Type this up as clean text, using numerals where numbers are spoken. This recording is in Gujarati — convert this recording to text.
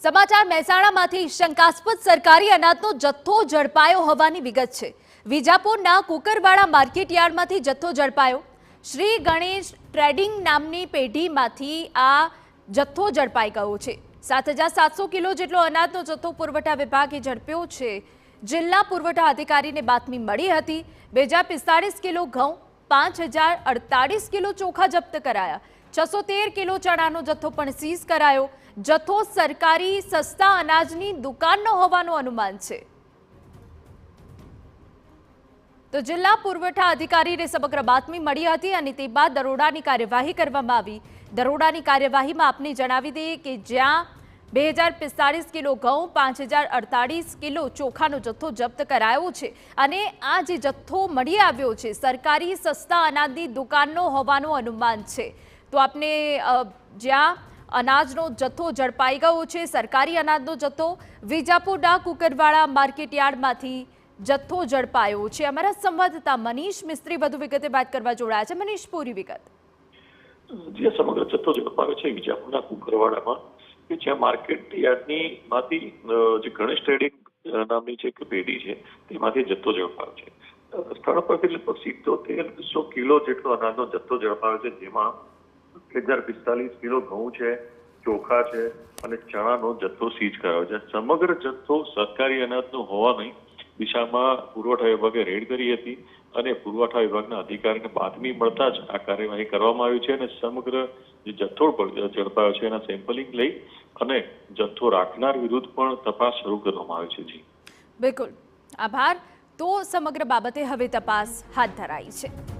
સમાચાર મહેસાણામાંથી શંકાસ્પદ સરકારી અનાજનો જથ્થો ઝડપાયો હોવાની વિગત છે। વિજાપુરના કુકરવાડા માર્કેટયાર્ડમાંથી જથ્થો ઝડપાયો। શ્રી ગણેશ ટ્રેડિંગ નામની પેઢીમાંથી આ જથ્થો ઝડપાઈ ગયો છે। 7,700 કિલો જેટલો અનાજનો જથ્થો પુરવઠા વિભાગે ઝડપ્યો છે। જિલ્લા પુરવઠા અધિકારીને બાતમી મળી હતી। 2,045 કિલો ઘઉં, 5,048 કિલો ચોખા જપ્ત કરાયા। 613 કિલો ચણાનો જથ્થો પણ સીઝ કરાયો। જથ્થો સરકારી સસ્તા અનાજની દુકાનનો હોવાનું અનુમાન છે। તો જિલ્લા પુરવઠા અધિકારીને સમગ્ર બાતમી મળી હતી અને તે બાદ દરોડાની કાર્યવાહી કરવામાં આવી। દરોડાની કાર્યવાહીમાં આપને જણાવી દઈએ કે જ્યાં 2,045 કિલો ઘઉં, 5,048 કિલો ચોખાનો જથ્થો જપ્ત કરાયો છે અને આ જે જથ્થો મળી આવ્યો છે સરકારી સસ્તા અનાજની દુકાનનો હોવાનું અનુમાન છે। તો આપને જ્યાં અનાજનો જથ્થો ઝડપાઈ ગયો છે, સરકારી અનાજનો જથ્થો વિજાપુરના કુકરવાડા માર્કેટયાર્ડમાંથી જથ્થો ઝડપાયો છે। અમારા સંવાદદાતા મનીષ મિસ્ત્રી વધુ વિગતે વાત કરવા જોડાયા છે। મનીષ, પૂરી વિગત। જે સમગ્ર જથ્થો ઝડપાયો છે વિજાપુરના કુકરવાડામાં, કે જ્યાં માર્કેટયાર્ડની માંથી જે ગણેશ ટ્રેડિંગ નામની જે પેઢી છે તેમાંથી જથ્થો ઝડપાયો છે। સ્થળ પરથી લગભગ 7,700 કિલો જેટલો અનાજનો જથ્થો ઝડપાયો છે, જેમાં 1,045 કિલો ઘઉં છે, ચોખા છે અને ચણાનો જથ્થો સીઝ કરાયો છે। સમગ્ર જથ્થો સરકારી અનાજનો હોવાની દિશામાં પુરવઠા વિભાગે રેડ કરી હતી અને પુરવઠા વિભાગના અધિકારીને બાતમી મળતા જ આ કાર્યવાહી કરવામાં આવી છે અને સમગ્ર જે જથ્થો ઝડપાયો છે એના સેમ્પલિંગ લઈ અને જથ્થો રાખનાર વિરુદ્ધ પણ તપાસ શરૂ કરવામાં આવી છે। જી બિલકુલ, આભાર। તો સમગ્ર બાબતે હવે તપાસ હાથ ધરાઈ છે।